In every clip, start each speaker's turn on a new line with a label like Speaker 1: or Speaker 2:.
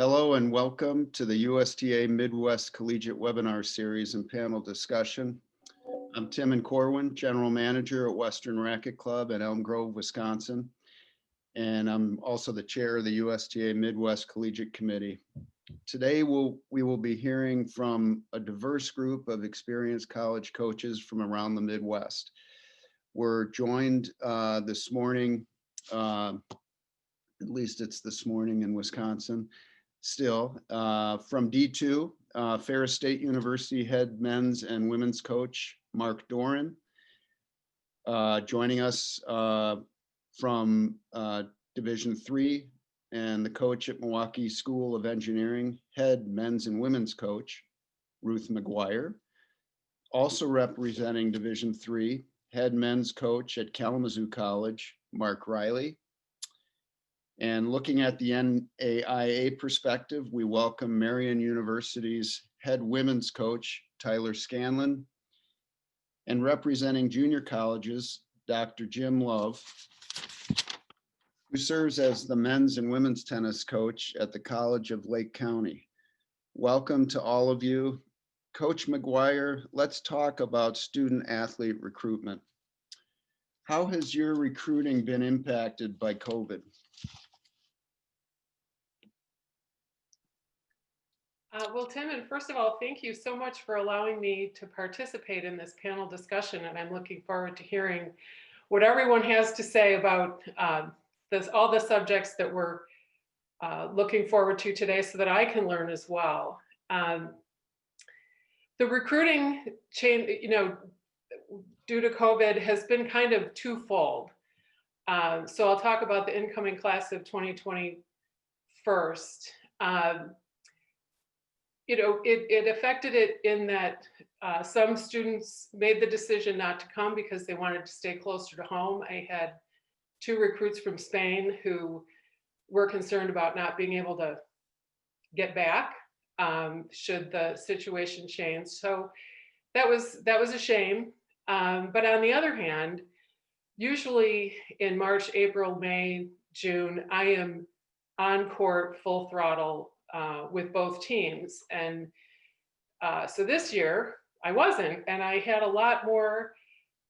Speaker 1: Hello and welcome to the USTA Midwest Collegiate Webinar Series and panel discussion. I'm Tim Corwin, General Manager at Western Racquet Club in Elm Grove, Wisconsin. And I'm also the chair of the USTA Midwest Collegiate Committee. Today, we will be hearing from a diverse group of experienced college coaches from around the Midwest. We're joined this morning, at least it's this morning in Wisconsin, still, from D2, Ferris State University head men's and women's coach, Mark Doran. Joining us from Division III and the coach at Milwaukee School of Engineering, head men's and women's coach, Ruth McGuire. Also representing Division III, head men's coach at Kalamazoo College, Mark Riley. And looking at the NAIA perspective, we welcome Marian University's head women's coach, Tyler Scanlon, and representing junior colleges, Dr. Jim Love, who serves as the men's and women's tennis coach at the College of Lake County. Welcome to all of you. Coach McGuire, let's talk about student athlete recruitment. How has your recruiting been impacted by COVID?
Speaker 2: Well, Tim, and first of all, thank you so much for allowing me to participate in this panel discussion, and I'm looking forward to hearing what everyone has to say about all the subjects that we're looking forward to today so that I can learn as well. The recruiting chain, due to COVID has been kind of twofold. So I'll talk about the incoming class of 2020 first. It affected it in that some students made the decision not to come because they wanted to stay closer to home. I had 2 recruits from Spain who were concerned about not being able to get back should the situation change. So that was a shame. But on the other hand, usually in March, April, May, June, I am on court full throttle with both teams. And so this year I wasn't, and I had a lot more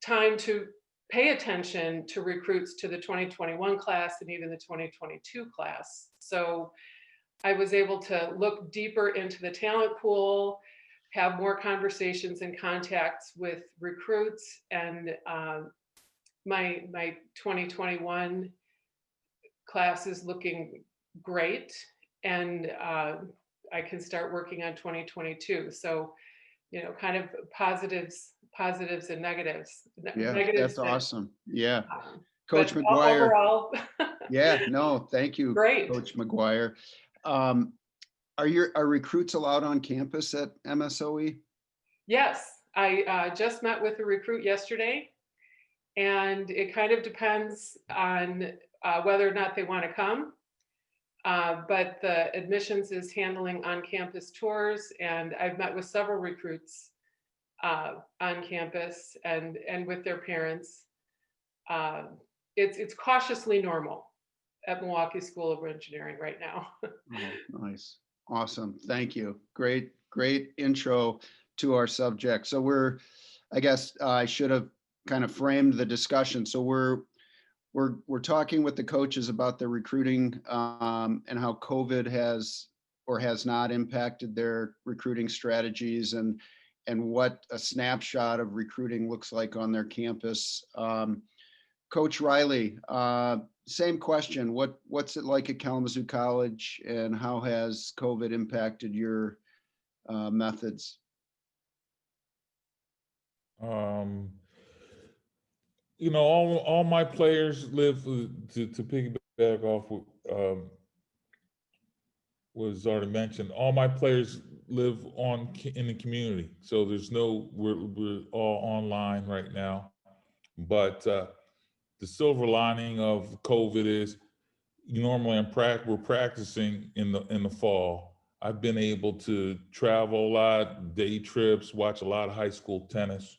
Speaker 2: time to pay attention to recruits to the 2021 class and even the 2022 class. So I was able to look deeper into the talent pool, have more conversations and contacts with recruits, and my 2021 class is looking great. And I can start working on 2022. So, kind of positives and negatives.
Speaker 1: Yeah,
Speaker 2: negatives
Speaker 1: that's awesome. Yeah.
Speaker 2: Coach
Speaker 1: McGuire.
Speaker 2: Overall,
Speaker 1: yeah, no, thank you,
Speaker 2: great.
Speaker 1: Coach McGuire. Are recruits allowed on campus at MSOE?
Speaker 2: Yes, I just met with a recruit yesterday, and it kind of depends on whether or not they want to come. But the admissions is handling on-campus tours, and I've met with several recruits on campus and with their parents. It's cautiously normal at Milwaukee School of Engineering right now.
Speaker 1: Oh, nice, awesome, thank you. Great intro to our subject. So I guess I should have kind of framed the discussion. So we're talking with the coaches about the recruiting and how COVID has or has not impacted their recruiting strategies and what a snapshot of recruiting looks like on their campus. Coach Riley, same question. What's it like at Kalamazoo College, and how has COVID impacted your methods?
Speaker 3: All my players live, to piggyback off what was already mentioned, all my players live in the community. So we're all online right now. But the silver lining of COVID is normally we're practicing in the fall. I've been able to travel a lot, day trips, watch a lot of high school tennis.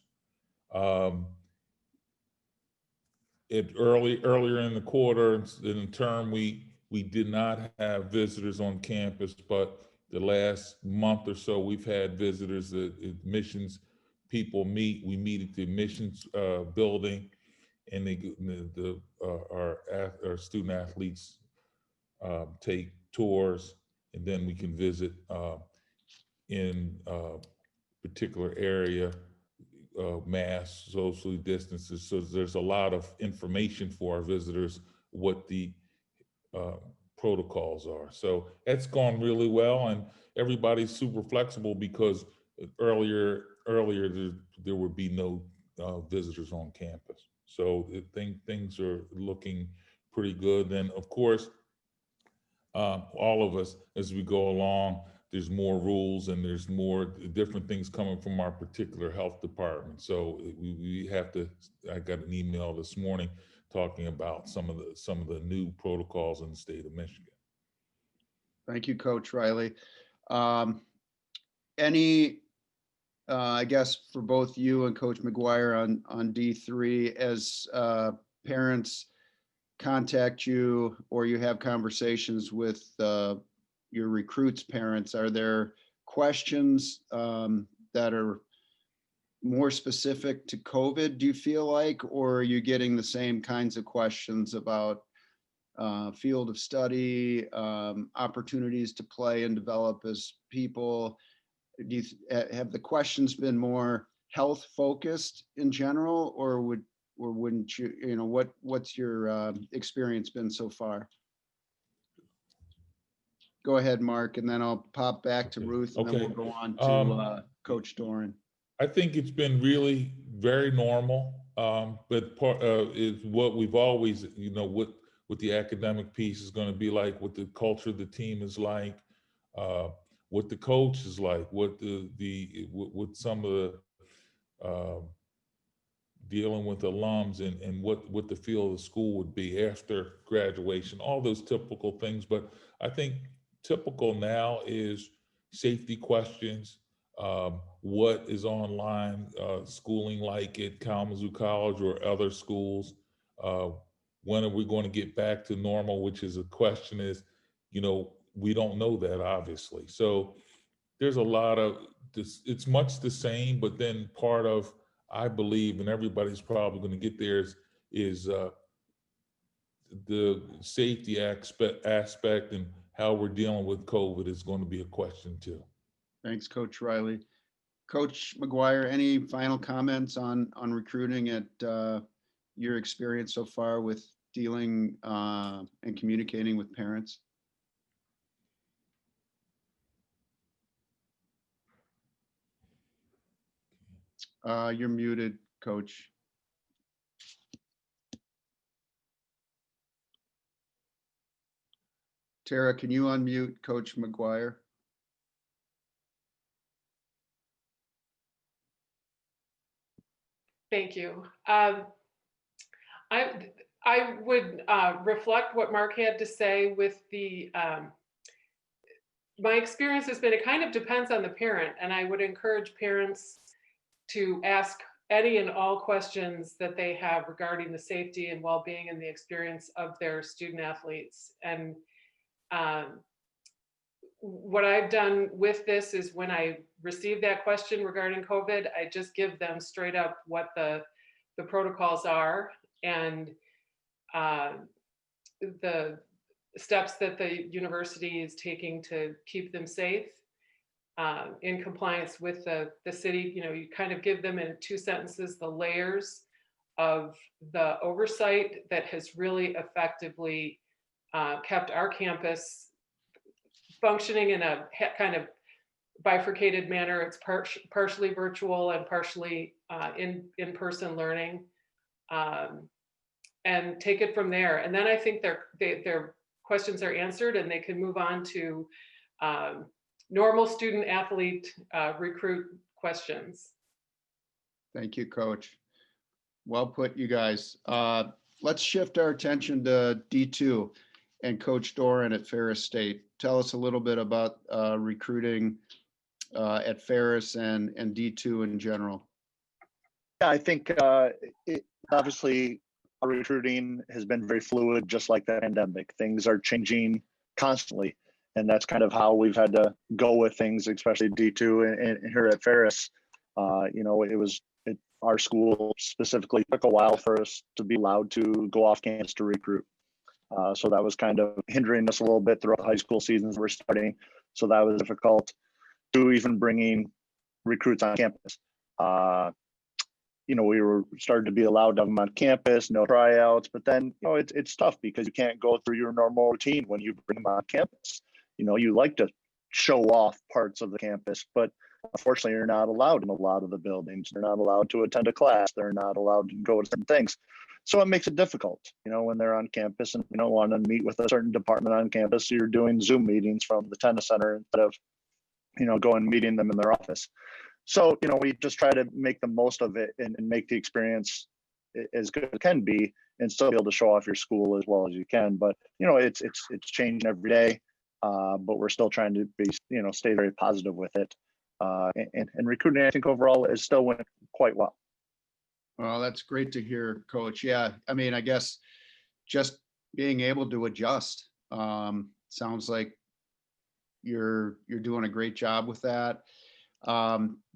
Speaker 3: Earlier in the quarter, in the term, we we did not have visitors on campus, but the last month or so, we've had visitors. The admissions people meet. We meet at the admissions building, and our student athletes take tours, and then we can visit in a particular area, mass, socially distances. So there's a lot of information for our visitors, what the protocols are. So that's gone really well, and everybody's super flexible because earlier there would be no visitors on campus. So things are looking pretty good. And of course, all of us, as we go along, there's more rules and there's more different things coming from our particular health department. So we have to, I got an email this morning talking about some of the new protocols in the state of Michigan.
Speaker 1: Thank you, Coach Riley. I guess for both you and Coach McGuire on D3, as parents contact you or you have conversations with your recruits' parents, are there questions that are more specific to COVID, do you feel like, or are you getting the same kinds of questions about field of study, opportunities to play and develop as people? Have the questions been more health focused in general, or wouldn't you, what's your experience been so far? Go ahead, Mark, and then I'll pop back to Ruth, and then we'll go on to Coach Doran.
Speaker 3: I think it's been really very normal, but part is what we've always, what the academic piece is going to be like, what the culture of the team is like, what the coach is like, what what some of the dealing with alums and what the feel of the school would be after graduation, all those typical things. But I think typical now is safety questions. What is online schooling like at Kalamazoo College or other schools? When are we going to get back to normal? Which is a question is, we don't know that, obviously. So there's a lot of this, it's much the same, but then part of, I believe, and everybody's probably going to get there, is the safety aspect and how we're dealing with COVID is going to be a question too. Thanks,
Speaker 1: Coach Riley. Coach McGuire, any final comments on recruiting at your experience so far with dealing and communicating with parents? You're muted, Coach. Tara, can you unmute Coach McGuire?
Speaker 2: Thank you. I would reflect what Mark had to say with the, my experience has been, it kind of depends on the parent, and I would encourage parents to ask any and all questions that they have regarding the safety and well-being and the experience of their student athletes. And what I've done with this is when I receive that question regarding COVID, I just give them straight up what the protocols are and the steps that the university is taking to keep them safe in compliance with the city. You kind of give them in 2 sentences the layers of the oversight that has really effectively kept our campus functioning in a kind of bifurcated manner. It's partially virtual and partially in-person learning, and take it from there. And then I think their questions are answered and they can move on to normal student athlete recruit questions.
Speaker 1: Thank you, Coach. Well put, you guys. Let's shift our attention to D2 and Coach Doran at Ferris State. Tell us a little bit about recruiting at Ferris and D2 in general.
Speaker 4: Yeah, I think it obviously our recruiting has been very fluid, just like the pandemic. Things are changing constantly. And that's kind of how we've had to go with things, especially D2 and here at Ferris. You know, our school specifically took a while for us to be allowed to go off campus to recruit. So that was kind of hindering us a little bit throughout the high school seasons we're starting. So that was difficult to even bringing recruits on campus. You know, we were started to be allowed to have them on campus, no tryouts, but then, you know, it's tough because you can't go through your normal routine when you bring them on campus. You know, you like to show off parts of the campus, but unfortunately, you're not allowed in a lot of the buildings. They're not allowed to attend a class. They're not allowed to go to certain things. So it makes it difficult, you know, when they're on campus and you don't want to meet with a certain department on campus. So you're doing Zoom meetings from the tennis center instead of, you know, going and meeting them in their office. So, you know, we just try to make the most of it and make the experience as good as it can be and still be able to show off your school as well as you can. But, you know, it's changing every day, but we're still trying to be, you know, stay very positive with it. And recruiting, I think overall is still went quite well.
Speaker 1: Well, that's great to hear, Coach. Yeah, I mean, I guess just being able to adjust. Sounds like you're doing a great job with that.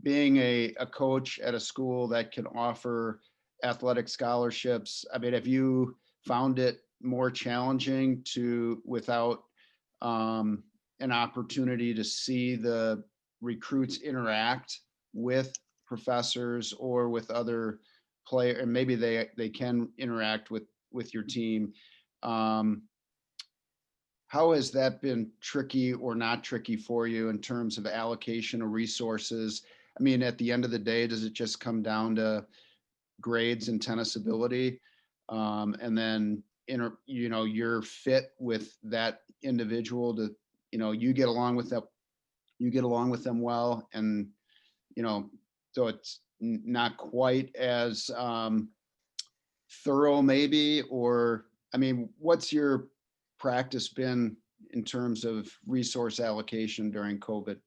Speaker 1: Being a coach at a school that can offer athletic scholarships, I mean, have you found it more challenging without an opportunity to see the recruits interact with professors or with other players, and maybe they can interact with your team? How has that been tricky or not tricky for you in terms of allocation of resources? I mean, at the end of the day, does it just come down to grades and tennis ability? And then, you know, you're fit with that individual to, you know, you get along with them well. And, you know, so it's not quite as thorough maybe, or, I mean, what's your practice been in terms of resource allocation during COVID?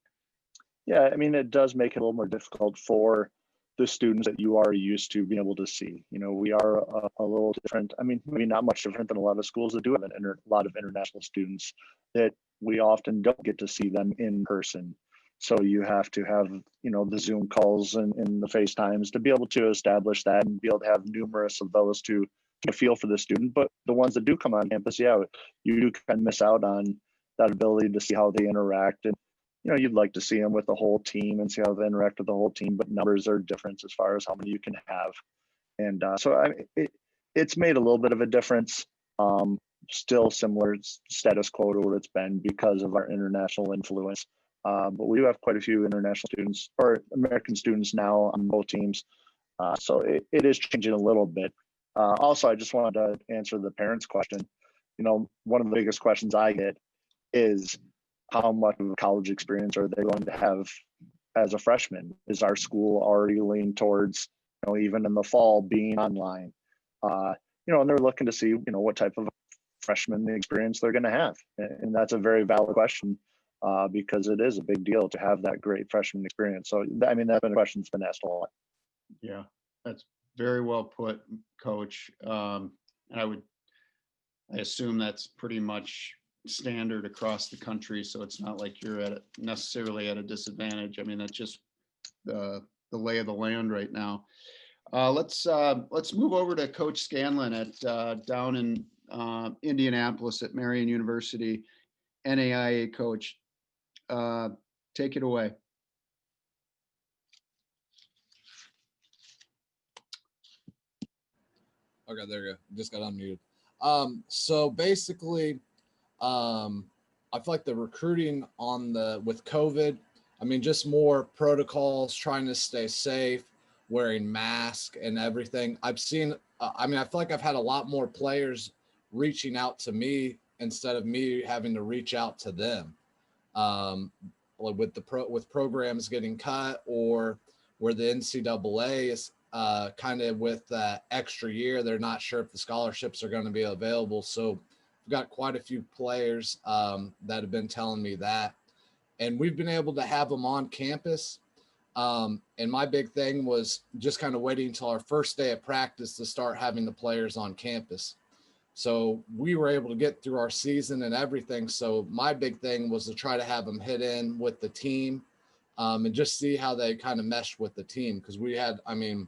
Speaker 4: Yeah, I mean, it does make it a little more difficult for the students that you are used to being able to see. You know, we are a little different. I mean, maybe not much different than a lot of schools that do have a lot of international students that we often don't get to see them in person. So you have to have, you know, the Zoom calls and the FaceTimes to be able to establish that and be able to have numerous of those to get a feel for the student. But the ones that do come on campus, yeah, you do kind of miss out on that ability to see how they interact. And, you know, you'd like to see them with the whole team and see how they interact with the whole team, but numbers are different as far as how many you can have. And so it's made a little bit of a difference. Still similar status quo to what it's been because of our international influence. But we do have quite a few international students or American students now on both teams. So it is changing a little bit. Also, I just wanted to answer the parents' question. You know, one of the biggest questions I get is how much of a college experience are they going to have as a freshman? Is our school already leaning towards, you know, even in the fall being online? You know, and they're looking to see, you know, what type of freshman experience they're going to have. And that's a very valid question because it is a big deal to have that great freshman experience. So, I mean, that's been a question that's been asked a lot.
Speaker 1: Yeah, that's very well put, Coach. And I assume that's pretty much standard across the country. So it's not like you're necessarily at a disadvantage. I mean, that's just the lay of the land right now. Let's move over to Coach Scanlon at down in Indianapolis at Marian University, NAIA coach. Take it away.
Speaker 5: Okay, there you go. Just got unmuted. So basically, I feel like the recruiting with COVID, I mean, just more protocols, trying to stay safe, wearing masks and everything. I've seen, I mean, I feel like I've had a lot more players reaching out to me instead of me having to reach out to them. With programs getting cut or where the NCAA is kind of with that extra year, they're not sure if the scholarships are going to be available. So we've got quite a few players that have been telling me that, and we've been able to have them on campus. And my big thing was just kind of waiting until our first day of practice to start having the players on campus. So we were able to get through our season and everything. So my big thing was to try to have them hit in with the team, and just see how they kind of meshed with the team. Because we had, I mean,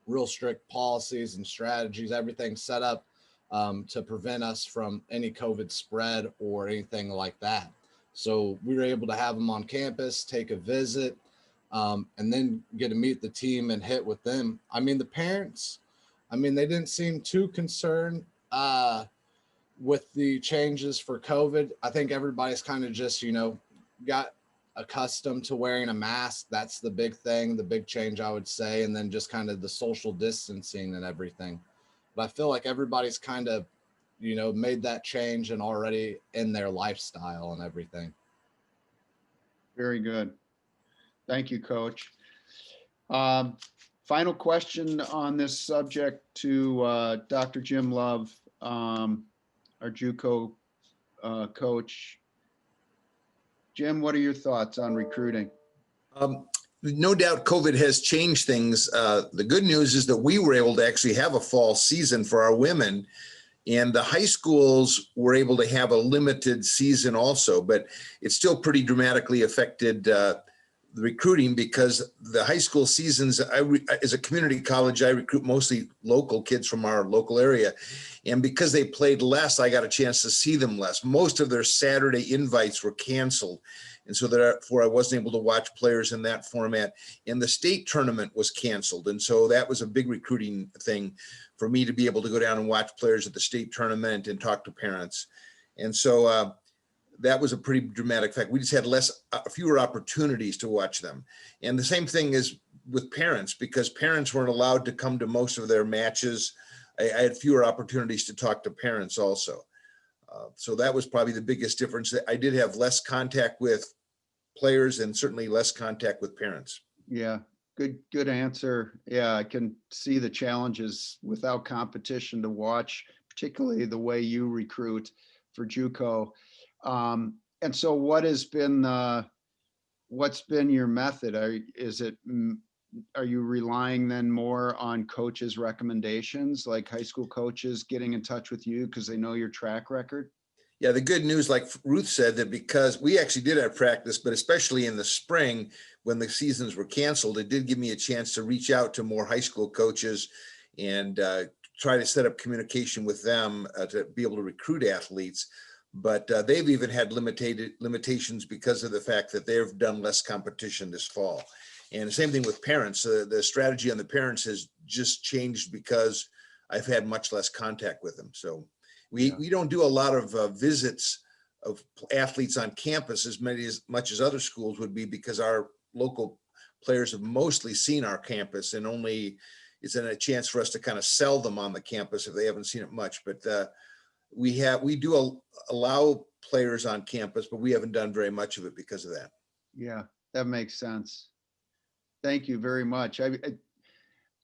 Speaker 5: real strict policies and strategies, everything set up to prevent us from any COVID spread or anything like that. So we were able to have them on campus, take a visit, and then get to meet the team and hit with them. I mean, the parents, I mean, they didn't seem too concerned with the changes for COVID. I think everybody's kind of just, you know, got accustomed to wearing a mask. That's the big thing, the big change, I would say. And then just kind of the social distancing and everything. But I feel like everybody's kind of, you know, made that change and already in their lifestyle and everything.
Speaker 1: Very good. Thank you, Coach. Final question on this subject to Dr. Jim Love, our JUCO coach. Jim, what are your thoughts on recruiting?
Speaker 6: No doubt COVID has changed things. The good news is that we were able to actually have a fall season for our women, and the high schools were able to have a limited season also, but it still pretty dramatically affected the recruiting, because the high school seasons, as a community college, I recruit mostly local kids from our local area. And because they played less, I got a chance to see them less. Most of their Saturday invites were canceled. And so therefore I wasn't able to watch players in that format. And the state tournament was canceled. And so that was a big recruiting thing for me to be able to go down and watch players at the state tournament and talk to parents. And so that was a pretty dramatic fact. We just had fewer opportunities to watch them. And the same thing is with parents, because parents weren't allowed to come to most of their matches. I had fewer opportunities to talk to parents also. So that was probably the biggest difference. I did have less contact with players and certainly less contact with parents.
Speaker 1: Yeah, good answer. Yeah, I can see the challenges without competition to watch, particularly the way you recruit for JUCO. And so what's been your method? Are you relying then more on coaches' recommendations, like high school coaches getting in touch with you because they know your track record?
Speaker 6: Yeah, the good news, like Ruth said, that because we actually did have practice, but especially in the spring when the seasons were canceled, it did give me a chance to reach out to more high school coaches and try to set up communication with them to be able to recruit athletes. But they've even had limitations because of the fact that they've done less competition this fall. And the same thing with parents. The strategy on the parents has just changed because I've had much less contact with them. So we don't do a lot of visits of athletes on campus as much as other schools would be, because our local players have mostly seen our campus, and only it's a chance for us to kind of sell them on the campus if they haven't seen it much. But we do allow players on campus, but we haven't done very much of it because of that.
Speaker 1: Yeah, that makes sense. Thank you very much. The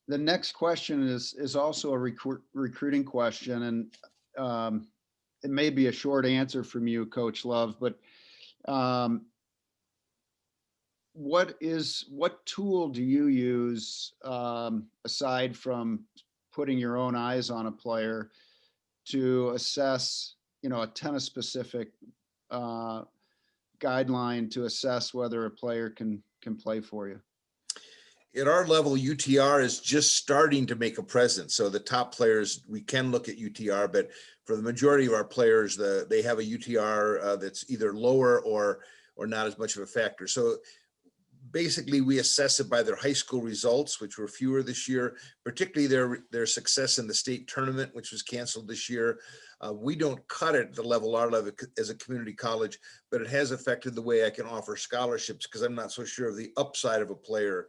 Speaker 1: next question is also a recruiting question, and it may be a short answer from you, Coach Love, but what tool do you use aside from putting your own eyes on a player to assess, a tennis specific guideline to assess whether a player can play for you?
Speaker 6: At our level, UTR is just starting to make a presence. So the top players, we can look at UTR, but for the majority of our players, they have a UTR that's either lower or not as much of a factor. So basically, we assess it by their high school results, which were fewer this year, particularly their success in the state tournament, which was canceled this year. We don't cut it at the level our level as a community college, but it has affected the way I can offer scholarships, because I'm not so sure of the upside of a player.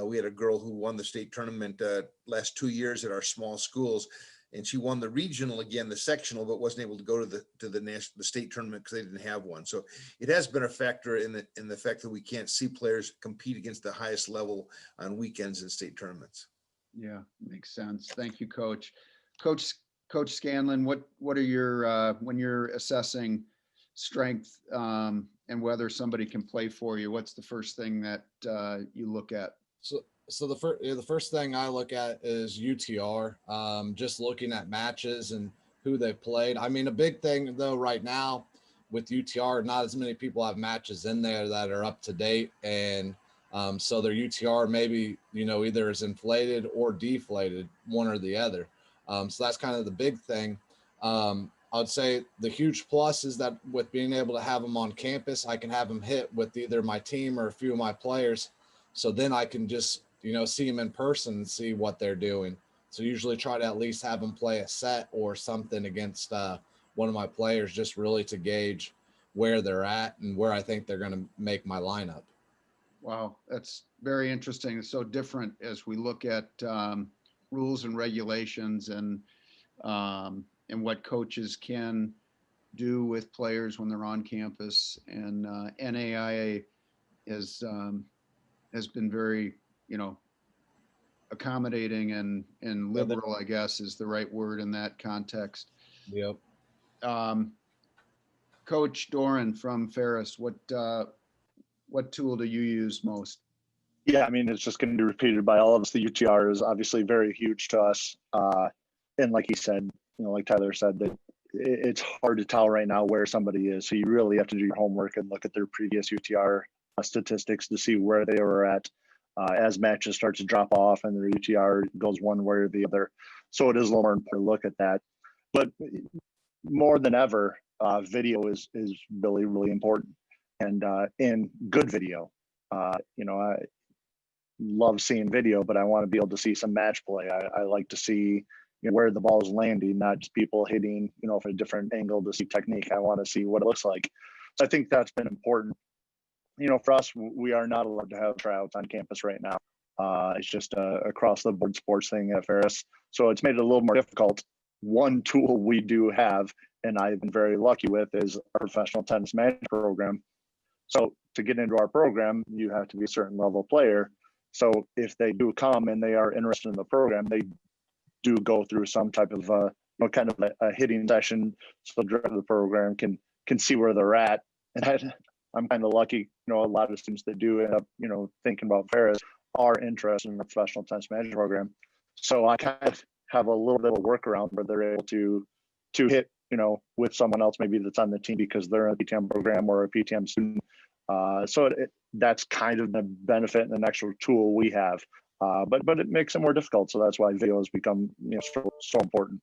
Speaker 6: We had a girl who won the state tournament last 2 years at our small schools, and she won the regional again, the sectional, but wasn't able to go to the state tournament because they didn't have one. So it has been a factor in the fact that we can't see players compete against the highest level on weekends in state tournaments.
Speaker 1: Yeah, makes sense. Thank you, Coach. Coach Scanlon, what are your when you're assessing strength and whether somebody can play for you, what's the first thing that you look at?
Speaker 5: So the first thing I look at is UTR, just looking at matches and who they played. I mean, a big thing though right now with UTR, not as many people have matches in there that are up to date, and so their UTR maybe, you know, either is inflated or deflated, one or the other. So that's kind of the big thing. I would say the huge plus is that with being able to have them on campus, I can have them hit with either my team or a few of my players. So then I can just, you know, see them in person and see what they're doing. So usually try to at least have them play a set or something against one of my players, just really to gauge where they're at and where I think they're going to make my lineup.
Speaker 1: Wow, that's very interesting. It's so different as we look at rules and regulations and what coaches can do with players when they're on campus. And NAIA has been very, you know, accommodating and liberal, I guess is the right word in that context.
Speaker 5: Yep.
Speaker 1: Coach Doran from Ferris, what tool do you use most?
Speaker 4: Yeah, I mean, it's just going to be repeated by all of us. The UTR is obviously very huge to us. And like he said, you know, like Tyler said, that it's hard to tell right now where somebody is. So you really have to do your homework and look at their previous UTR statistics to see where they were at as matches start to drop off and their UTR goes one way or the other. So it is a little more important to look at that. But more than ever, video is really, really important, and in good video. You know, I love seeing video, but I want to be able to see some match play. I like to see, you know, where the ball is landing, not just people hitting, you know, from a different angle to see technique. I want to see what it looks like. So I think that's been important. You know, for us, we are not allowed to have tryouts on campus right now. It's just across the board sports thing at Ferris. So it's made it a little more difficult. One tool we do have, and I've been very lucky with, is our professional tennis management program. So to get into our program, you have to be a certain level player. So if they do come and they are interested in the program, they do go through some type of you know, kind of a hitting session, so the director of the program can see where they're at. And I'm kind of lucky, you know, a lot of students that do end up, you know, thinking about Ferris are interested in the professional tennis management program. So I kind of have a little bit of a workaround where they're able to hit, you know, with someone else maybe that's on the team because they're in a PTM program or a PTM student. So that's kind of the benefit and an extra tool we have. But it makes it more difficult. So that's why video has become, you know, so important.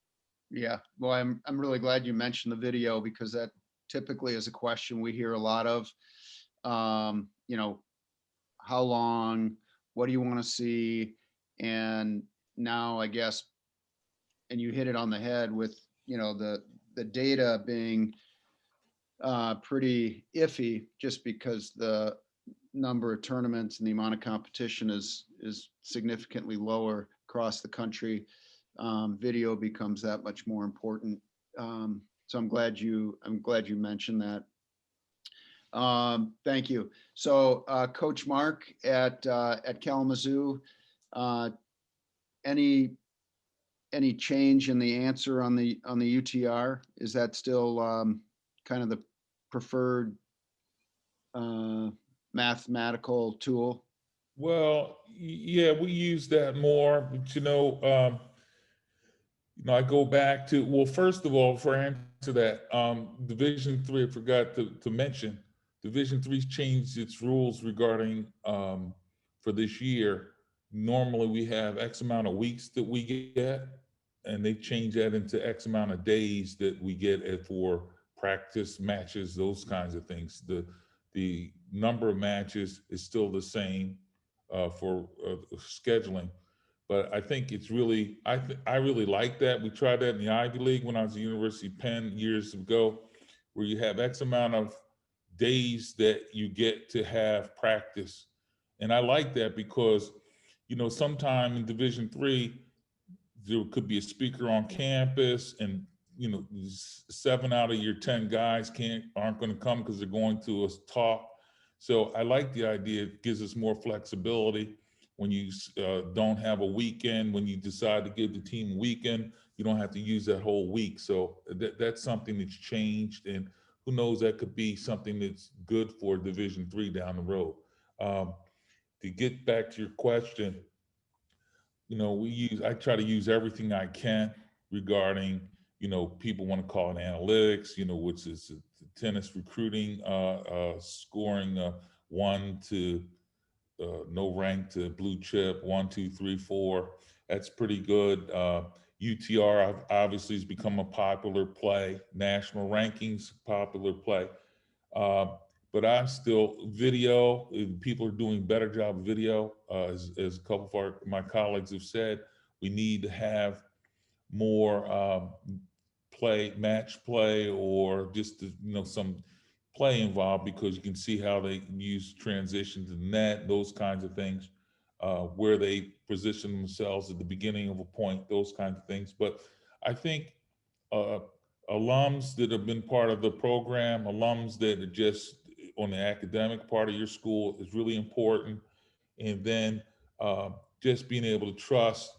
Speaker 1: Yeah, well, I'm really glad you mentioned the video because that typically is a question we hear a lot of. You know, how long? What do you want to see? And now, I guess, and you hit it on the head with, you know, the data being pretty iffy just because the number of tournaments and the amount of competition is significantly lower across the country. Video becomes that much more important. So I'm glad you mentioned that. Thank you. So Coach Mark at Kalamazoo, any change in the answer on the UTR? Is that still kind of the preferred mathematical tool?
Speaker 3: Well, yeah, we use that more, but you know, I go back to, well, first of all, for answer that, Division III, I forgot to mention, Division III's changed its rules regarding for this year. Normally we have X amount of weeks that we get, and they change that into X amount of days that we get for practice matches, those kinds of things. The number of matches is still the same for scheduling. But I think it's really, I really like that. We tried that in the Ivy League when I was at University of Penn years ago, where you have X amount of days that you get to have practice. And I like that because, you know, sometime in Division III, there could be a speaker on campus and, you know, 7 out of your 10 guys aren't going to come because they're going to a talk. So I like the idea. It gives us more flexibility. When you don't have a weekend, when you decide to give the team a weekend, you don't have to use that whole week. So that's something that's changed. And who knows, that could be something that's good for Division III down the road. To get back to your question, I try to use everything I can regarding, people want to call it analytics, which is tennis recruiting, scoring 1 to no rank to blue chip, 1, 2, 3, 4. That's pretty good. UTR obviously has become a popular play. National rankings, popular play. But I'm still video. People are doing better job of video. As a couple of my colleagues have said, we need to have more match play, or just some play involved, because you can see how they use transition to the net, those kinds of things, where they position themselves at the beginning of a point, those kinds of things. But I think alums that have been part of the program, alums that are just on the academic part of your school is really important. And then just being able to trust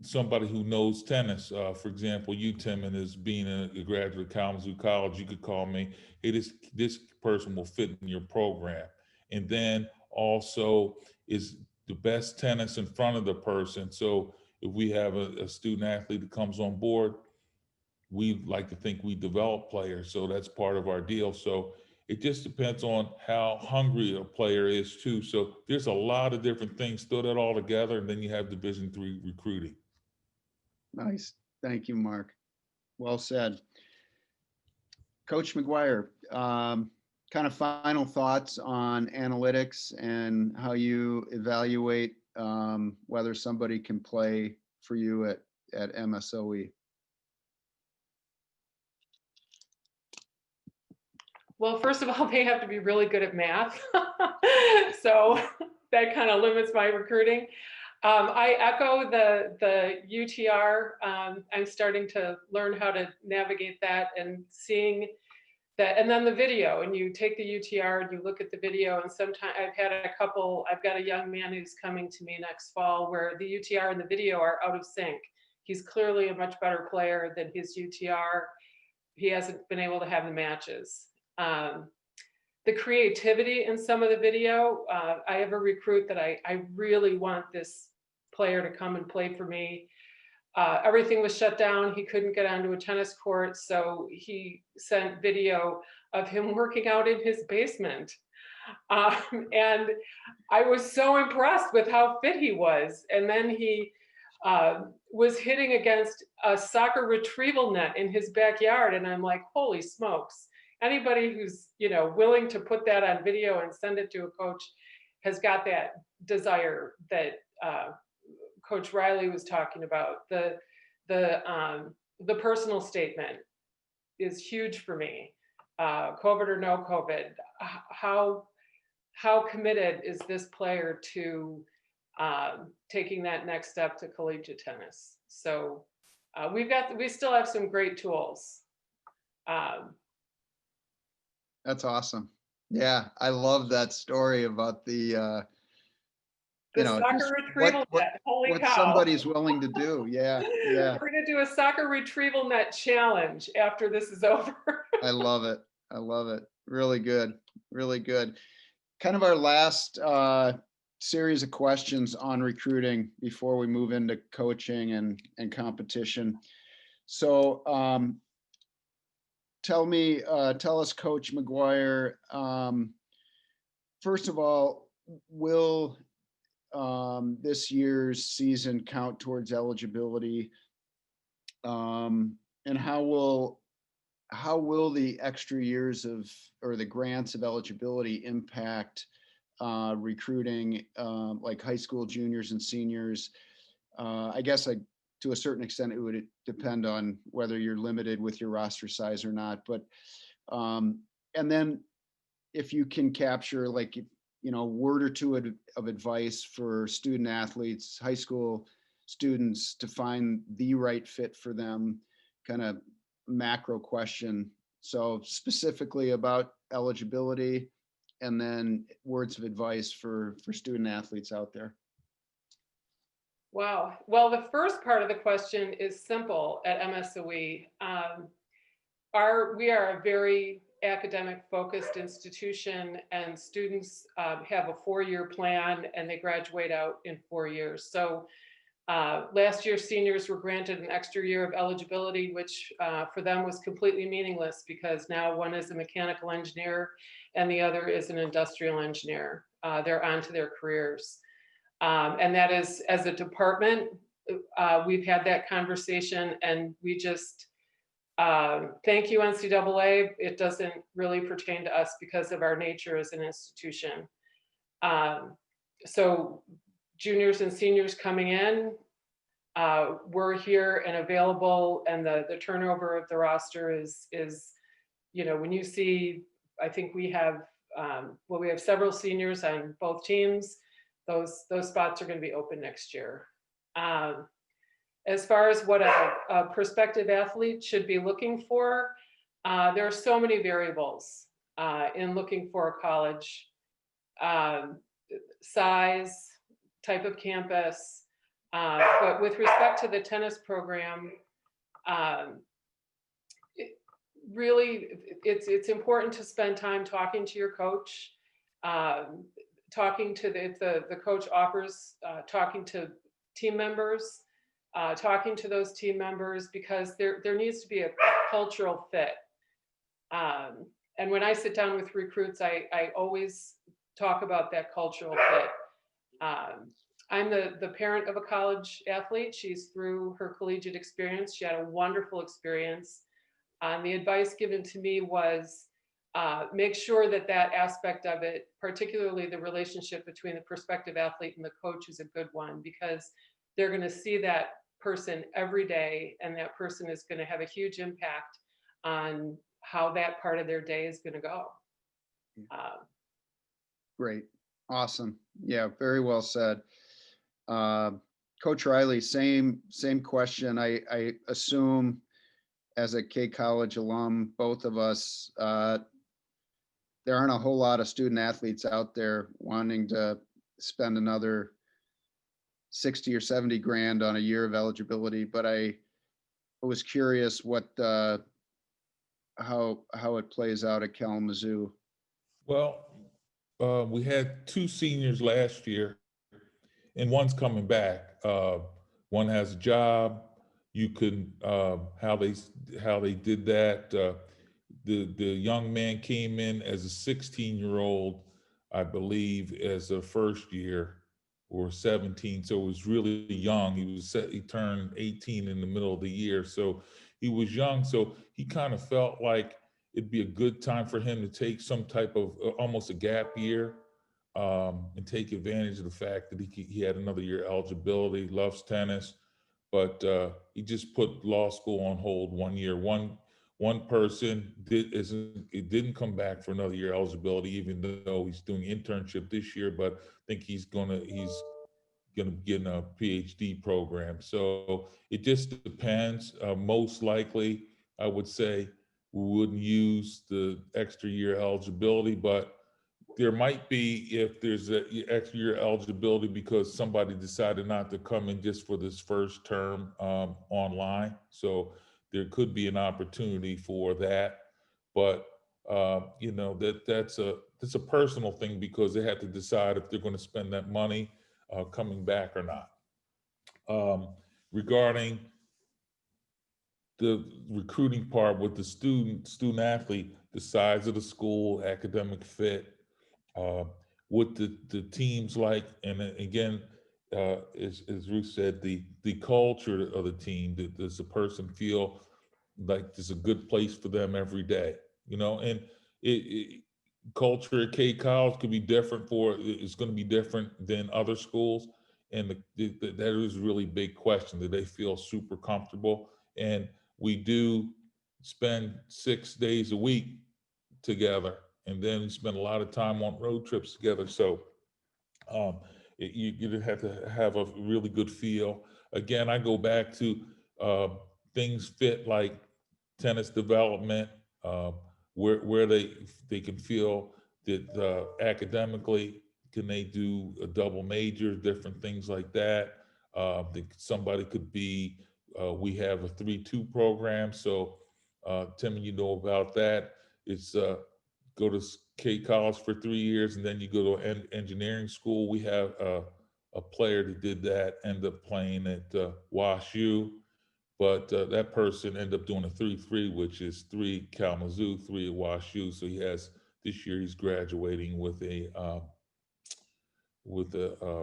Speaker 3: somebody who knows tennis. For example, you, Tim, and as being a graduate of Kalamazoo College, you could call me, hey, this person will fit in your program. And then also, is the best tennis in front of the person. So if we have a student athlete that comes on board, we like to think we develop players. So that's part of our deal. So it just depends on how hungry a player is too. So there's a lot of different things. Throw that all together, and then you have Division III recruiting.
Speaker 1: Nice. Thank you, Mark. Well said. Coach McGuire, kind of final thoughts on analytics and how you evaluate whether somebody can play for you at MSOE.
Speaker 2: Well, first of all, they have to be really good at math. So that kind of limits my recruiting. I echo the UTR. I'm starting to learn how to navigate that and seeing that, and then the video, and you take the UTR and you look at the video, and sometimes I've got a young man who's coming to me next fall where the UTR and the video are out of sync. He's clearly a much better player than his UTR. He hasn't been able to have the matches. The creativity in some of the video, I have a recruit that I really want this player to come and play for me. Everything was shut down. He couldn't get onto a tennis court, so he sent video of him working out in his basement. And I was so impressed with how fit he was. And then he was hitting against a soccer retrieval net in his backyard. And I'm like, holy smokes. Anybody who's willing to put that on video and send it to a coach has got that desire that Coach Riley was talking about. The personal statement is huge for me. COVID or no COVID, how committed is this player to taking that next step to collegiate tennis? So we still have some great tools.
Speaker 1: That's awesome. Yeah, I love that story about the
Speaker 2: soccer retrieval net. Holy
Speaker 1: what
Speaker 2: cow.
Speaker 1: Somebody's willing to do. Yeah.
Speaker 2: We're going to do a soccer retrieval net challenge after this is over.
Speaker 1: I love it. I love it. Really good. Really good. Kind of our last series of questions on recruiting before we move into coaching and competition. So tell us, Coach McGuire, first of all, will this year's season count towards eligibility? And how will the extra years or the grants of eligibility impact recruiting, like high school juniors and seniors? I guess to a certain extent, it would depend on whether you're limited with your roster size or not. But and then if you can capture like a word or two of advice for student athletes, high school students, to find the right fit for them, kind of macro question. So specifically about eligibility, and then words of advice for student athletes out there.
Speaker 2: Wow. Well, the first part of the question is simple at MSOE. We are a very academic focused institution, and students have a 4-year plan and they graduate out in 4 years. So last year, seniors were granted an extra year of eligibility, which for them was completely meaningless because now one is a mechanical engineer and the other is an industrial engineer. They're on to their careers. And that is, as a department, we've had that conversation, and we just, thank you, NCAA. It doesn't really pertain to us because of our nature as an institution. So juniors and seniors coming in, we're here and available, and the turnover of the roster is, you know, when you see, I think we have, well, we have several seniors on both teams. Those spots are going to be open next year. As far as what a prospective athlete should be looking for, there are so many variables in looking for a college. Size, type of campus, but with respect to the tennis program, it's important to spend time talking to your coach, talking to the coach offers, talking to team members, talking to those team members, because there needs to be a cultural fit. And when I sit down with recruits, I always talk about that cultural fit. I'm the parent of a college athlete. She's through her collegiate experience. She had a wonderful experience. The advice given to me was make sure that aspect of it, particularly the relationship between the prospective athlete and the coach, is a good one, because they're going to see that person every day, and that person is going to have a huge impact on how that part of their day is going to go.
Speaker 1: Great. Awesome. Yeah, very well said. Coach Riley, same question. I assume, as a K College alum, both of us, there aren't a whole lot of student athletes out there wanting to spend another 60 or 70 grand on a year of eligibility, but I was curious what how it plays out at Kalamazoo.
Speaker 3: Well, we had 2 seniors last year, and one's coming back. One has a job. You can how they did that. The young man came in as a 16-year-old, I believe, as a first year, or 17. So it was really young. He turned 18 in the middle of the year, so he was young. So he kind of felt like it'd be a good time for him to take some type of almost a gap year, and take advantage of the fact that he had another year eligibility, loves tennis, but he just put law school on hold 1 year. One person didn't come back for another year eligibility, even though he's doing internship this year, but I think he's gonna get in a PhD program. So it just depends. Most likely, I would say we wouldn't use the extra year eligibility, but there might be, if there's an extra year eligibility because somebody decided not to come in just for this first term online. So there could be an opportunity for that. But you know, that's a personal thing, because they have to decide if they're going to spend that money coming back or not. Regarding the recruiting part with the student athlete, the size of the school, academic fit, what the teams like, and again, as Ruth said, the culture of the team. Does the person feel like there's a good place for them every day? You know, and culture at K College could be different it's going to be different than other schools, and that is a really big question. Do they feel super comfortable? And we do spend 6 days a week together, and then we spend a lot of time on road trips together. So you have to have a really good feel. Again, I go back to things fit, like tennis development, where they can feel that academically, can they do a double major, different things like that. Somebody could be, we have a 3-2 program. So Tim, you know about that. it's go to K college for 3 years and then you go to an engineering school. We have a player that did that, ended up playing at WashU, but that person ended up doing a 3-3, which is 3 Kalamazoo, 3 at WashU. So he has, this year he's graduating with a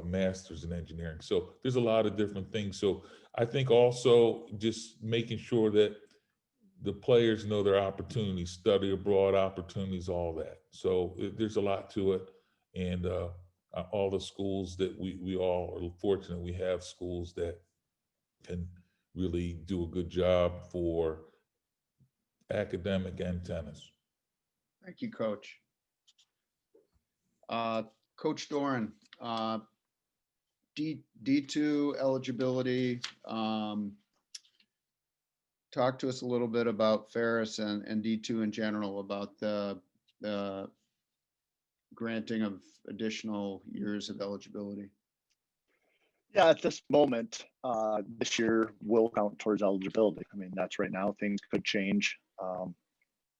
Speaker 3: master's in engineering. So there's a lot of different things. So I think also just making sure that the players know their opportunities, study abroad opportunities, all that. So there's a lot to it. And all the schools that we all are fortunate, we have schools that can really do a good job for academic and tennis.
Speaker 1: Thank you, Coach. Coach Doran, D2 eligibility. Talk to us a little bit about Ferris and D2 in general, about the granting of additional years of eligibility.
Speaker 4: Yeah, at this moment, this year will count towards eligibility. I mean, that's right now. Things could change.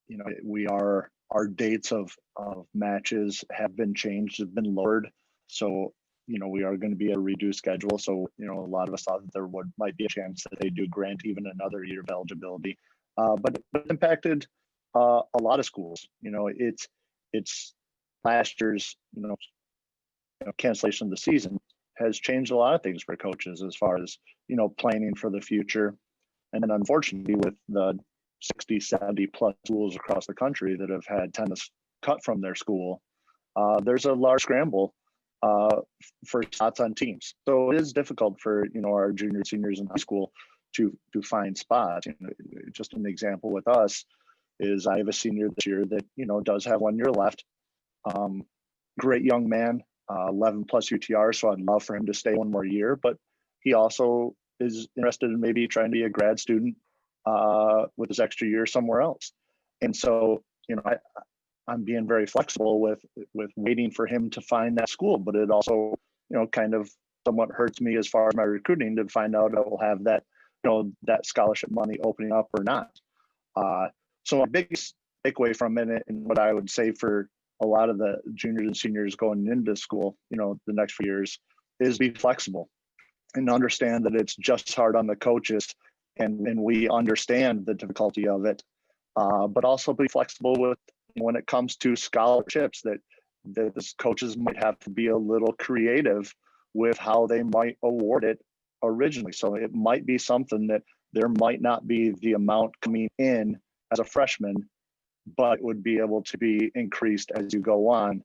Speaker 4: You know, our dates of matches have been changed, have been lowered. So, you know, we are going to be a reduced schedule. So, you know, a lot of us thought that there might be a chance that they do grant even another year of eligibility. But it impacted a lot of schools. You know, it's last year's, you know, cancellation of the season has changed a lot of things for coaches as far as, you know, planning for the future. And then unfortunately, with the 60, 70 plus schools across the country that have had tennis cut from their school, there's a large scramble for spots on teams. So it is difficult for, you know, our juniors, seniors in high school to find spots. You know, just an example with us is I have a senior this year that, you know, does have 1 year left. Great young man, 11 plus UTR. So I'd love for him to stay 1 more year, but he also is interested in maybe trying to be a grad student with his extra year somewhere else. And so, you know, I'm being very flexible with waiting for him to find that school, but it also, you know, kind of somewhat hurts me as far as my recruiting to find out if we'll have that, you know, that scholarship money opening up or not. So my biggest takeaway from it, and what I would say for a lot of the juniors and seniors going into school, you know, the next few years, is be flexible and understand that it's just hard on the coaches, and we understand the difficulty of it, but also be flexible with when it comes to scholarships that the coaches might have to be a little creative with how they might award it originally. So it might be something that there might not be the amount coming in as a freshman, but would be able to be increased as you go on,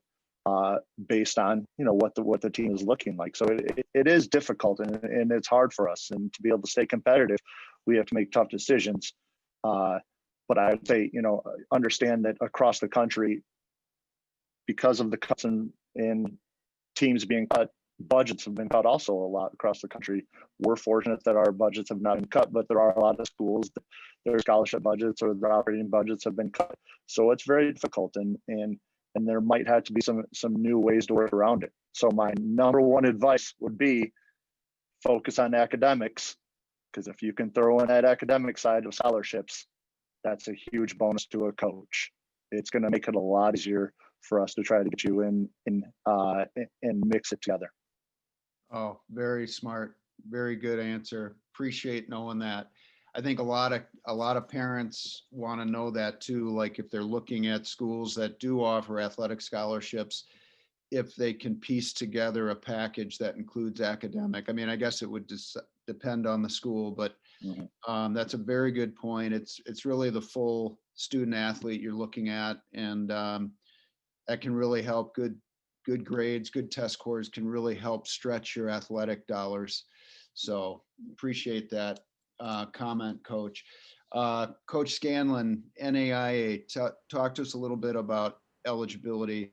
Speaker 4: based on, you know, what the team is looking like. So it is difficult, and it's hard for us. And to be able to stay competitive, we have to make tough decisions. But I would say, you know, understand that across the country, because of the cuts in teams being cut, budgets have been cut also a lot across the country. We're fortunate that our budgets have not been cut, but there are a lot of schools that their scholarship budgets or their operating budgets have been cut. So it's very difficult, and there might have to be some new ways to work around it. So my number one advice would be focus on academics, because if you can throw in that academic side of scholarships, that's a huge bonus to a coach. It's going to make it a lot easier for us to try to get you in and mix it together.
Speaker 1: Oh, very smart. Very good answer. Appreciate knowing that. I think a lot of parents want to know that too. Like if they're looking at schools that do offer athletic scholarships, if they can piece together a package that includes academic. I mean, I guess it would depend on the school, but that's a very good point. It's really the full student athlete you're looking at, and that can really help. Good grades, good test scores can really help stretch your athletic dollars. So appreciate that comment, Coach. Coach Scanlon, NAIA, talk to us a little bit about eligibility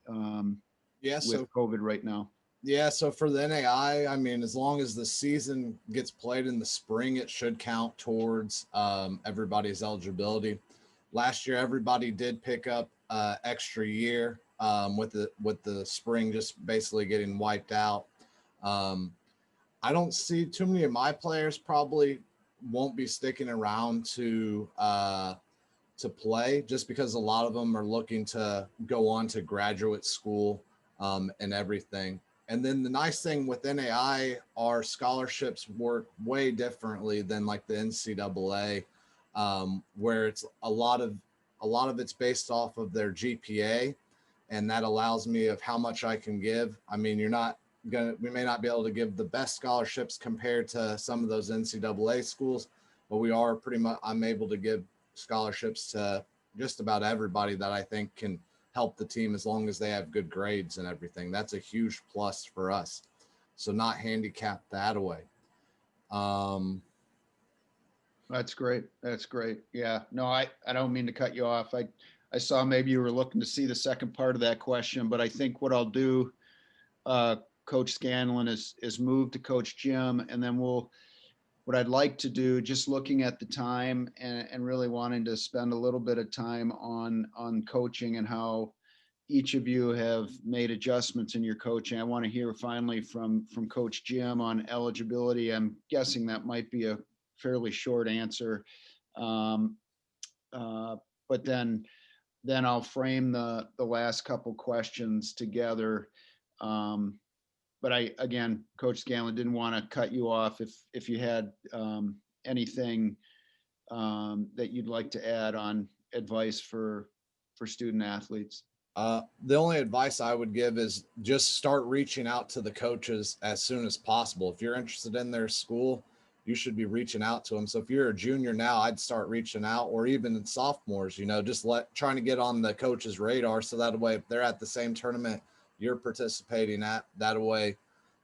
Speaker 1: with COVID right now.
Speaker 5: Yeah, so for the NAIA, I mean, as long as the season gets played in the spring, it should count towards everybody's eligibility. Last year, everybody did pick up extra year with the spring just basically getting wiped out. I don't see too many of my players probably won't be sticking around to to play, just because a lot of them are looking to go on to graduate school and everything. And then the nice thing with NAIA, our scholarships work way differently than like the NCAA, where it's a lot of it's based off of their GPA, and that allows me of how much I can give. I mean, we may not be able to give the best scholarships compared to some of those NCAA schools, but we are I'm able to give scholarships to just about everybody that I think can help the team as long as they have good grades and everything. That's a huge plus for us. So not handicap that away.
Speaker 1: That's great. That's great. Yeah, no, I don't mean to cut you off. I saw maybe you were looking to see the second part of that question, but I think what I'll do, Coach Scanlon, is move to Coach Jim, and then what I'd like to do, just looking at the time and really wanting to spend a little bit of time on coaching and how each of you have made adjustments in your coaching. I want to hear finally from Coach Jim on eligibility. I'm guessing that might be a fairly short answer. But then I'll frame the last couple questions together. But again, Coach Scanlon, didn't want to cut you off if you had anything that you'd like to add on advice for student athletes.
Speaker 5: The only advice I would give is just start reaching out to the coaches as soon as possible. If you're interested in their school, you should be reaching out to them. So if you're a junior now, I'd start reaching out, or even in sophomores, just trying to get on the coach's radar. So that way, if they're at the same tournament you're participating at, that way,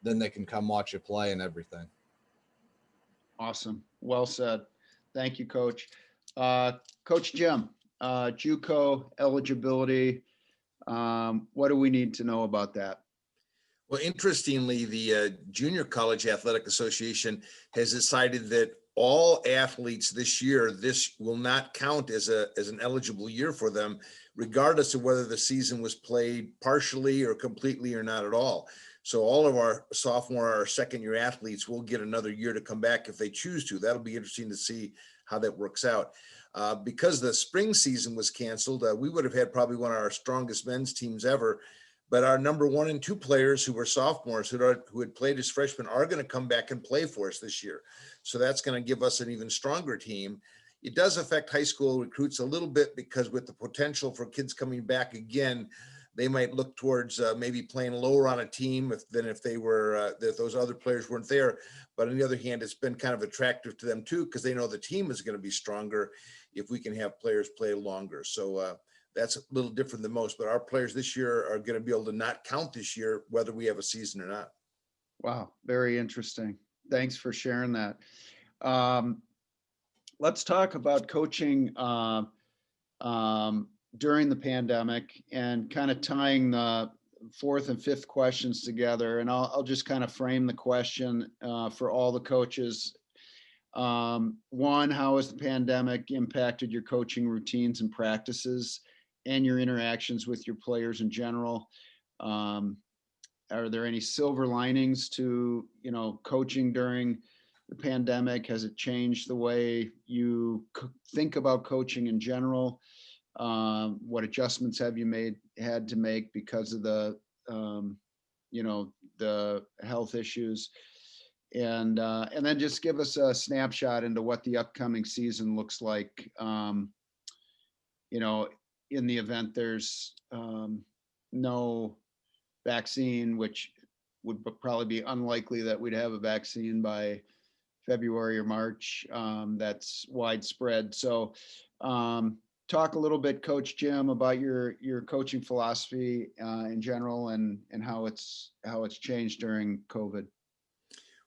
Speaker 5: then they can come watch you play and everything.
Speaker 1: Awesome. Well said. Thank you, Coach. Coach Jim, JUCO eligibility. What do we need to know about that?
Speaker 6: Well, interestingly, the Junior College Athletic Association has decided that all athletes this will not count as an eligible year for them, regardless of whether the season was played partially or completely or not at all. So all of our sophomore or second year athletes will get another year to come back if they choose to. That'll be interesting to see how that works out. Because the spring season was canceled, we would have had probably one of our strongest men's teams ever. But our number 1 and 2 players who were sophomores who had played as freshmen are going to come back and play for us this year. So that's going to give us an even stronger team. It does affect high school recruits a little bit, because with the potential for kids coming back again, they might look towards maybe playing lower on a team than if they were if those other players weren't there. But on the other hand, it's been kind of attractive to them too, because they know the team is going to be stronger if we can have players play longer. So that's a little different than most. But our players this year are going to be able to not count this year, whether we have a season or not.
Speaker 1: Wow, very interesting. Thanks for sharing that. Let's talk about coaching during the pandemic and kind of tying the 4th and 5th questions together. And I'll just kind of frame the question for all the coaches. 1, how has the pandemic impacted your coaching routines and practices and your interactions with your players in general? Are there any silver linings to, coaching during the pandemic? Has it changed the way you think about coaching in general? What adjustments have you had to make because of the health issues? And then just give us a snapshot into what the upcoming season looks like, in the event there's no vaccine, which would probably be unlikely that we'd have a vaccine by February or March that's widespread. So talk a little bit, Coach Jim, about your coaching philosophy in general and how it's changed during COVID.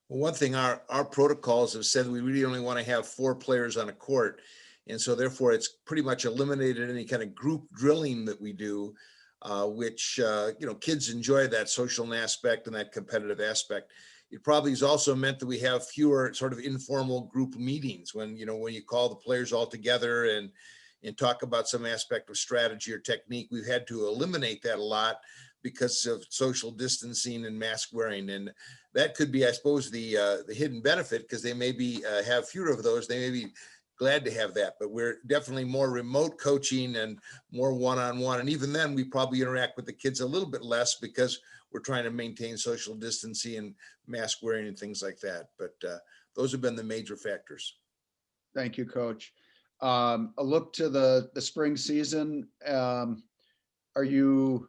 Speaker 6: Well, one thing, our protocols have said we really only want to have 4 players on a court. And so therefore it's pretty much eliminated any kind of group drilling that we do, which, kids enjoy that social aspect and that competitive aspect. It probably has also meant that we have fewer sort of informal group meetings when you call the players all together and talk about some aspect of strategy or technique. We've had to eliminate that a lot because of social distancing and mask wearing. And that could be, I suppose, the hidden benefit, because they maybe have fewer of those. They maybe glad to have that, but we're definitely more remote coaching and more one-on-one. And even then, we probably interact with the kids a little bit less because we're trying to maintain social distancing and mask wearing and things like that. But those have been the major factors.
Speaker 1: Thank you, Coach. A look to the spring season. Are you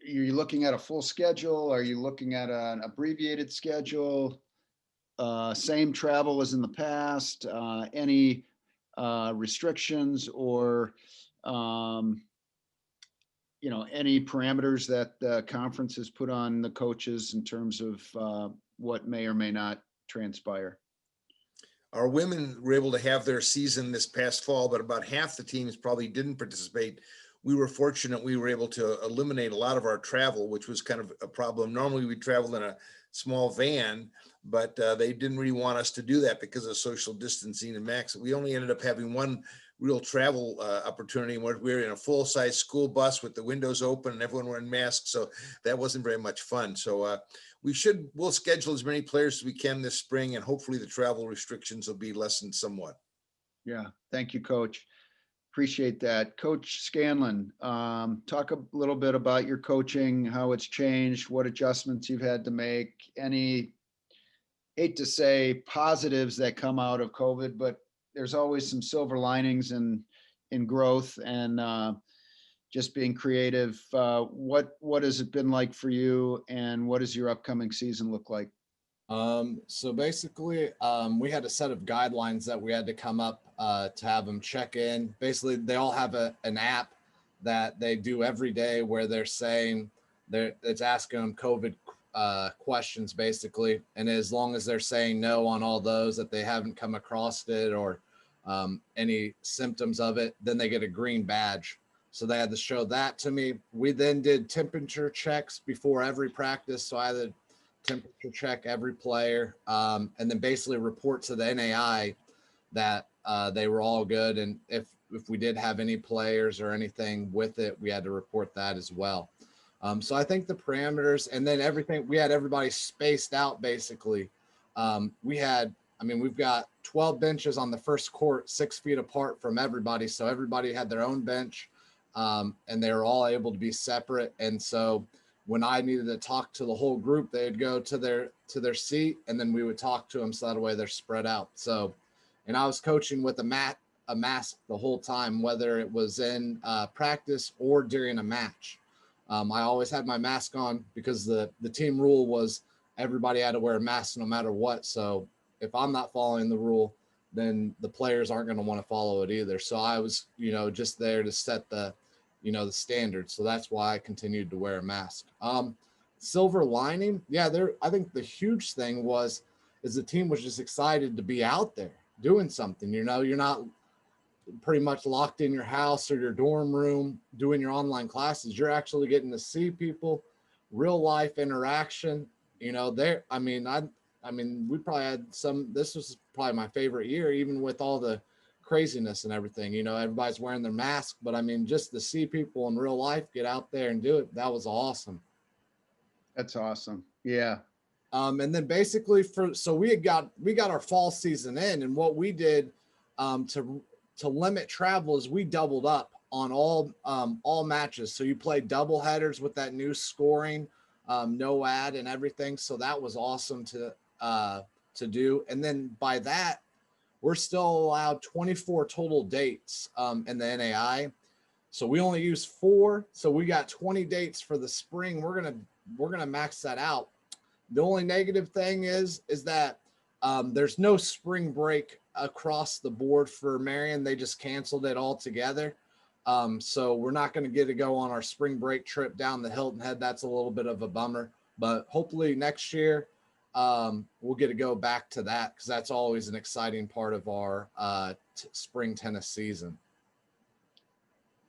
Speaker 1: looking at a full schedule? Are you looking at an abbreviated schedule? Same travel as in the past? Any restrictions or any parameters that the conference has put on the coaches in terms of what may or may not transpire?
Speaker 6: Our women were able to have their season this past fall, but about half the teams probably didn't participate. We were fortunate we were able to eliminate a lot of our travel, which was kind of a problem. Normally we travel in a small van, but they didn't really want us to do that because of social distancing and max. We only ended up having one real travel opportunity where we were in a full-size school bus with the windows open and everyone wearing masks. So that wasn't very much fun. So we'll schedule as many players as we can this spring, and hopefully the travel restrictions will be lessened somewhat.
Speaker 1: Yeah, thank you, Coach. Appreciate that. Coach Scanlon, talk a little bit about your coaching, how it's changed, what adjustments you've had to make, any, hate to say positives that come out of COVID, but there's always some silver linings in growth and just being creative. What has it been like for you, and what does your upcoming season look like?
Speaker 5: So basically, we had a set of guidelines that we had to come up to have them check in. Basically, they all have an app that they do every day where they're saying it's asking them COVID questions basically. And as long as they're saying no on all those, that they haven't come across it or any symptoms of it, then they get a green badge. So they had to show that to me. We then did temperature checks before every practice. So I had to temperature check every player, and then basically report to the NAIA that they were all good. And if we did have any players or anything with it, we had to report that as well. So I think the parameters and then everything, we had everybody spaced out basically. We've got 12 benches on the first court, 6 feet apart from everybody. So everybody had their own bench, and they were all able to be separate. And so when I needed to talk to the whole group, they'd go to their seat, and then we would talk to them. So that way they're spread out. So, and I was coaching with a mask the whole time, whether it was in practice or during a match. I always had my mask on because the team rule was everybody had to wear a mask no matter what. So if I'm not following the rule, then the players aren't going to want to follow it either. So I was, just there to set the standard. So that's why I continued to wear a mask. Silver lining. Yeah, I think the huge thing is the team was just excited to be out there doing something. You're not pretty much locked in your house or your dorm room doing your online classes. You're actually getting to see people, real life interaction. We probably had this was probably my favorite year, even with all the craziness and everything. Everybody's wearing their mask, but just to see people in real life get out there and do it, that was awesome.
Speaker 1: That's awesome. Yeah.
Speaker 5: And then basically we got our fall season in, and what we did to limit travel is we doubled up on all matches. So you play double headers with that new scoring, no ad and everything. So that was awesome to do. And then by that, we're still allowed 24 total dates in the NAIA. So we only use 4. So we got 20 dates for the spring. We're gonna max that out. The only negative thing is that there's no spring break across the board for Marion. They just canceled it altogether. So we're not going to get to go on our spring break trip down the Hilton Head. That's a little bit of a bummer, but hopefully next year we'll get to go back to that, because that's always an exciting part of our spring tennis season.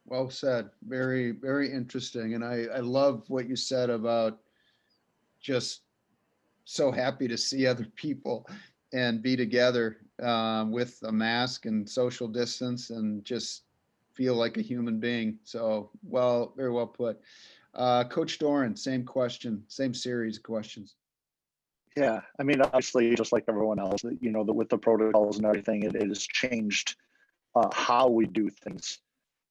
Speaker 1: Well said. Very, very interesting. And I love what you said about just so happy to see other people and be together with a mask and social distance and just feel like a human being. So, very well put. Coach Doran, same question, same series of questions.
Speaker 4: Yeah, I mean, obviously, just like everyone else, with the protocols and everything, it has changed how we do things.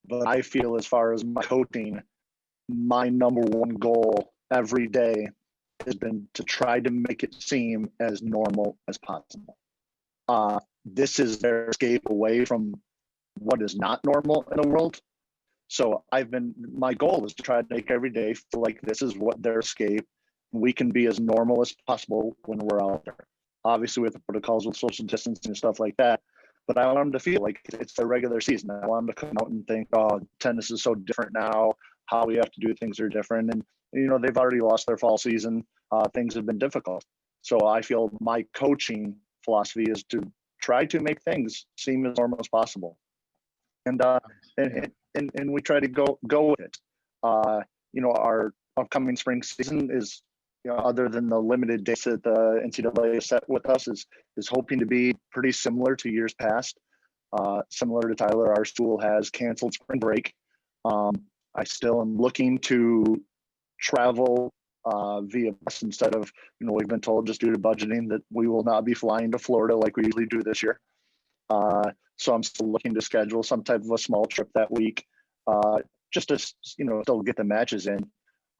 Speaker 4: But I feel, as far as my coaching, my number one goal every day has been to try to make it seem as normal as possible. This is their escape away from what is not normal in the world. So my goal is to try to make every day feel like this is what their escape. We can be as normal as possible when we're out there. Obviously, with the protocols with social distancing and stuff like that. But I want them to feel like it's their regular season. I want them to come out and think, oh, tennis is so different now. How we have to do things are different. And, they've already lost their fall season. Things have been difficult. So I feel my coaching philosophy is to try to make things seem as normal as possible. And we try to go with it. Our upcoming spring season is, other than the limited dates that the NCAA has set with us, is hoping to be pretty similar to years past. Similar to Tyler, our school has canceled spring break. I still am looking to travel via bus instead of, we've been told, just due to budgeting, that we will not be flying to Florida like we usually do this year. So I'm still looking to schedule some type of a small trip that week, just to, still get the matches in.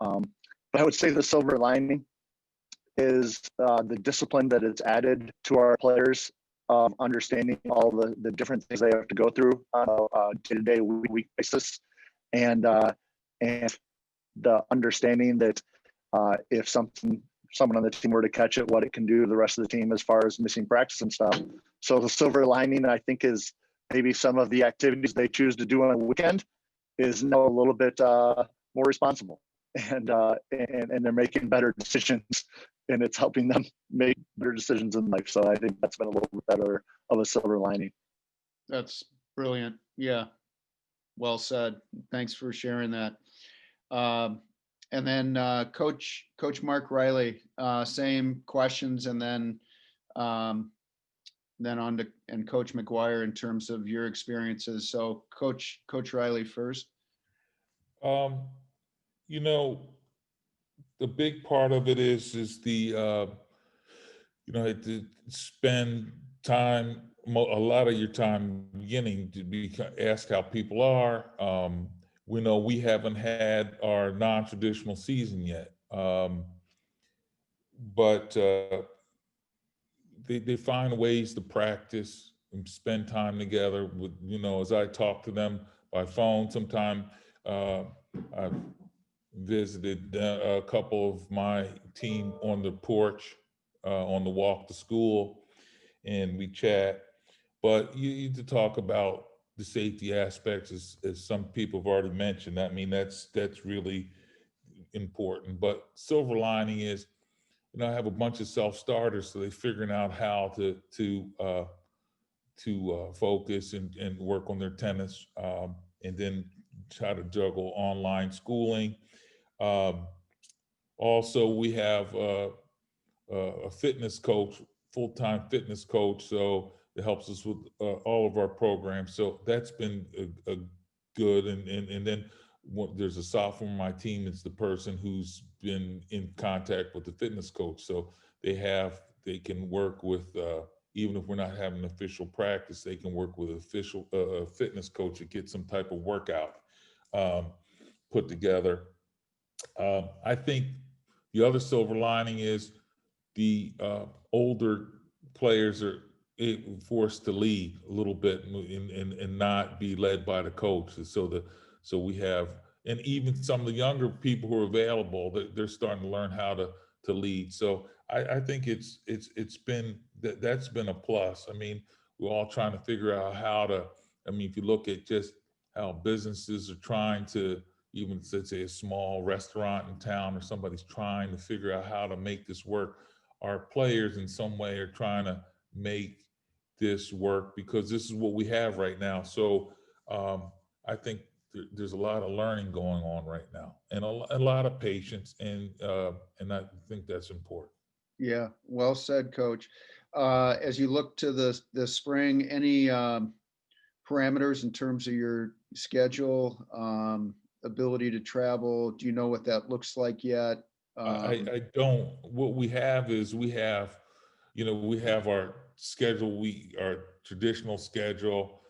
Speaker 4: But I would say the silver lining is the discipline that it's added to our players, understanding all the different things they have to go through on a day-to-day, week basis, and the understanding that if someone on the team were to catch it, what it can do to the rest of the team as far as missing practice and stuff. So the silver lining, I think, is maybe some of the activities they choose to do on a weekend is now a little bit more responsible, and they're making better decisions, and it's helping them make better decisions in life. So I think that's been a little bit better of a silver lining.
Speaker 1: That's brilliant. Yeah. Well said. Thanks for sharing that. And then Coach Mark Riley, same questions, and then on to Coach McGuire in terms of your experiences. So Coach Riley first.
Speaker 3: The big part of it is the to spend time, a lot of your time beginning to ask how people are. We know we haven't had our non-traditional season yet, but they find ways to practice and spend time together with, as I talk to them by phone. Sometime I've visited a couple of my team on the porch, on the walk to school, and we chat. But you need to talk about the safety aspects, as some people have already mentioned. I mean, that's really important. But silver lining is, I have a bunch of self-starters, so they're figuring out how to focus and work on their tennis, and then try to juggle online schooling. Also, we have a fitness coach, full-time fitness coach, so it helps us with all of our programs. So that's been a good. And then there's a sophomore on my team. It's the person who's been in contact with the fitness coach. So they can work with, even if we're not having official practice, they can work with an official fitness coach to get some type of workout put together. I think the other silver lining is the older players are forced to lead a little bit and not be led by the coach. So we have, and even some of the younger people who are available, they're starting to learn how to lead. So I think it's been that's been a plus. I mean, we're all trying to figure out how to. I mean, if you look at just how businesses are trying to, even let's say a small restaurant in town, or somebody's trying to figure out how to make this work. Our players in some way are trying to make this work because this is what we have right now. So I think there's a lot of learning going on right now, and a lot of patience, and I think that's important.
Speaker 1: Yeah, well said, Coach. As you look to the spring, any parameters in terms of your schedule, ability to travel? Do you know what that looks like yet?
Speaker 3: I don't. What we have is we have our schedule, our traditional schedule.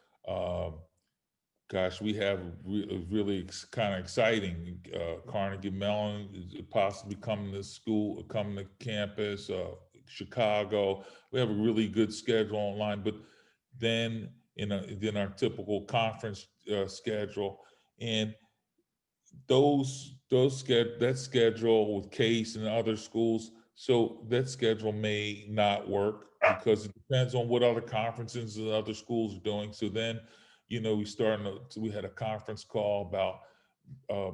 Speaker 3: Gosh, we have really kind of exciting. Carnegie Mellon is possibly coming to school, coming to campus. Chicago, we have a really good schedule online. But then in our typical conference schedule, and that schedule with Case and other schools, so that schedule may not work because it depends on what other conferences and other schools are doing. So then, we had a conference call about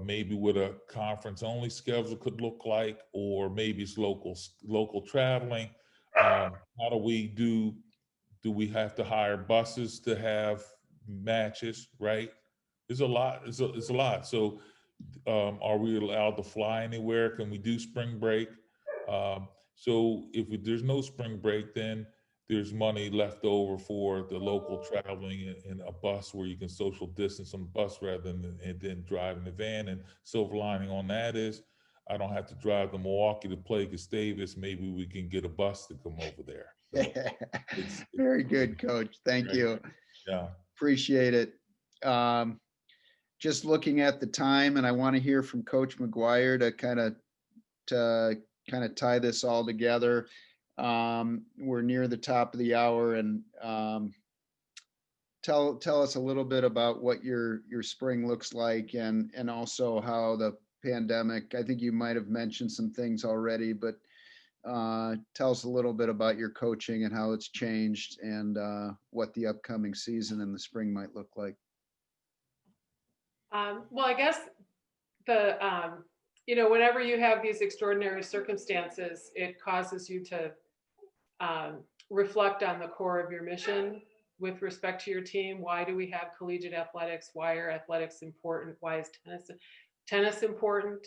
Speaker 3: maybe what a conference only schedule could look like, or maybe it's local traveling. How do we have to hire buses to have matches, right? There's a lot. It's a lot. So are we allowed to fly anywhere? Can we do spring break? So there's no spring break, then there's money left over for the local traveling in a bus where you can social distance on the bus rather than driving the van. And silver lining on that is I don't have to drive to Milwaukee to play Gustavus. Maybe we can get a bus to come over there. So
Speaker 1: Very good, Coach. Thank you.
Speaker 3: Yeah.
Speaker 1: Appreciate it. Just looking at the time, and I want to hear from Coach McGuire to kind of tie this all together. We're near the top of the hour, and tell us a little bit about what your spring looks like, and also how the pandemic. I think you might have mentioned some things already, but tell us a little bit about your coaching and how it's changed, and what the upcoming season in the spring might look like.
Speaker 2: Well, I guess whenever you have these extraordinary circumstances, it causes you to reflect on the core of your mission with respect to your team. Why do we have collegiate athletics? Why are athletics important? Why is tennis important?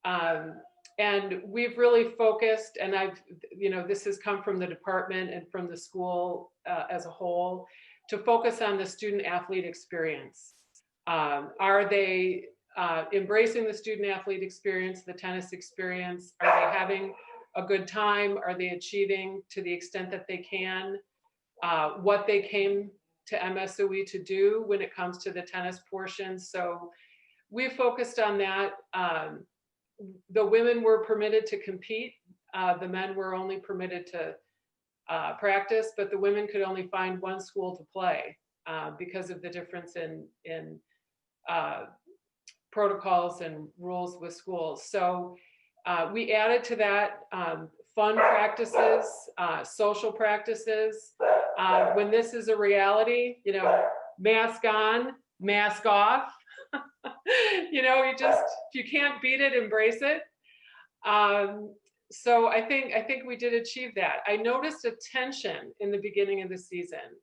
Speaker 2: And we've really focused, and this has come from the department and from the school as a whole, to focus on the student athlete experience. Are they embracing the student athlete experience, the tennis experience? Are they having a good time? Are they achieving to the extent that they can what they came to MSOE to do when it comes to the tennis portion? So we focused on that. The women were permitted to compete. The men were only permitted to practice, but the women could only find one school to play because of the difference in protocols and rules with schools. So we added to that fun practices, social practices. When this is a reality, mask on, mask off. If you can't beat it, embrace it. So I think we did achieve that. I noticed a tension in the beginning of the season.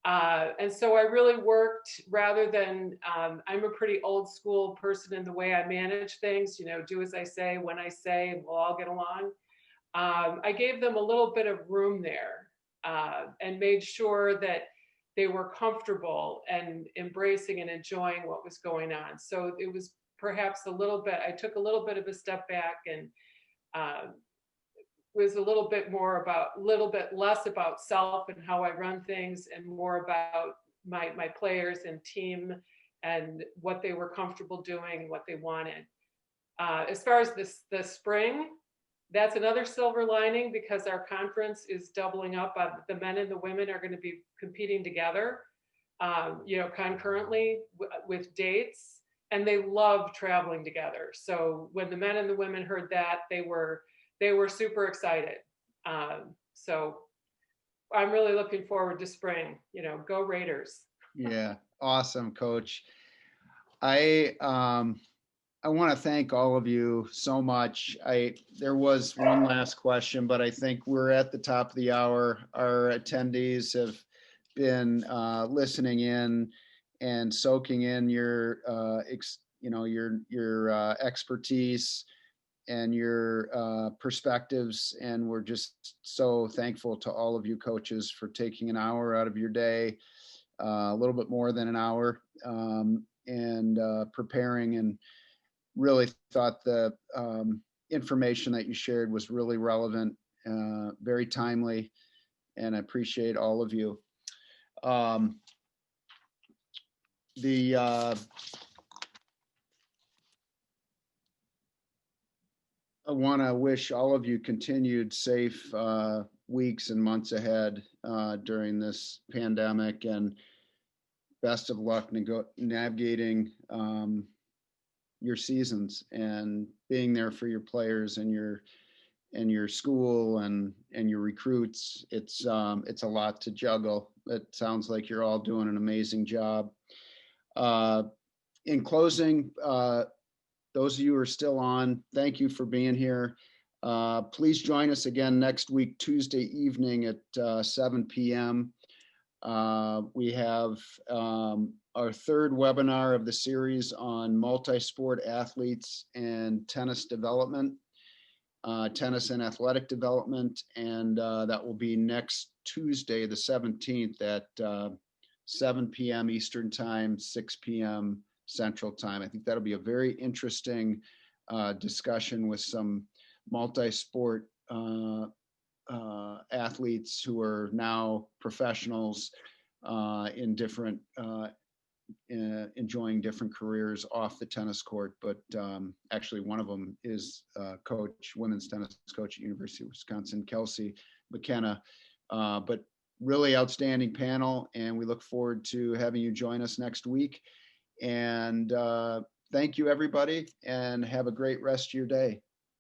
Speaker 2: And so I really worked, rather than, I'm a pretty old school person in the way I manage things, do as I say, when I say, and we'll all get along. I gave them a little bit of room there, and made sure that they were comfortable and embracing and enjoying what was going on. So it was perhaps I took a little bit of a step back, and was a little bit less about self and how I run things, and more about my players and team and what they were comfortable doing, what they wanted. As far as the spring, that's another silver lining, because our conference is doubling up. The men and the women are going to be competing together, concurrently with dates, and they love traveling together. So when the men and the women heard that, they were super excited. So I'm really looking forward to spring. Go Raiders.
Speaker 1: Yeah, awesome, Coach. I want to thank all of you so much. There was one last question, but I think we're at the top of the hour. Our attendees have been listening in and soaking in your expertise and your perspectives, and we're just so thankful to all of you coaches for taking an hour out of your day, a little bit more than an hour, and preparing. And really thought the information that you shared was really relevant, very timely, and I appreciate all of you. I want to wish all of you continued safe weeks and months ahead during this pandemic, and best of luck navigating your seasons and being there for your players and your school and your recruits. It's a lot to juggle. It sounds like you're all doing an amazing job. In closing, those of you who are still on, thank you for being here. Please join us again next week, Tuesday evening at 7 p.m. We have our third webinar of the series on multi-sport athletes and tennis development, tennis and athletic development, and that will be next Tuesday, the 17th at 7 p.m. Eastern Time, 6 p.m. Central Time. I think that'll be a very interesting discussion with some multi-sport athletes who are now professionals in different, enjoying different careers off the tennis court. But actually one of them is coach, women's tennis coach at University of Wisconsin, Kelsey McKenna. But really outstanding panel, and we look forward to having you join us next week. And thank you, everybody, and have a great rest of your day.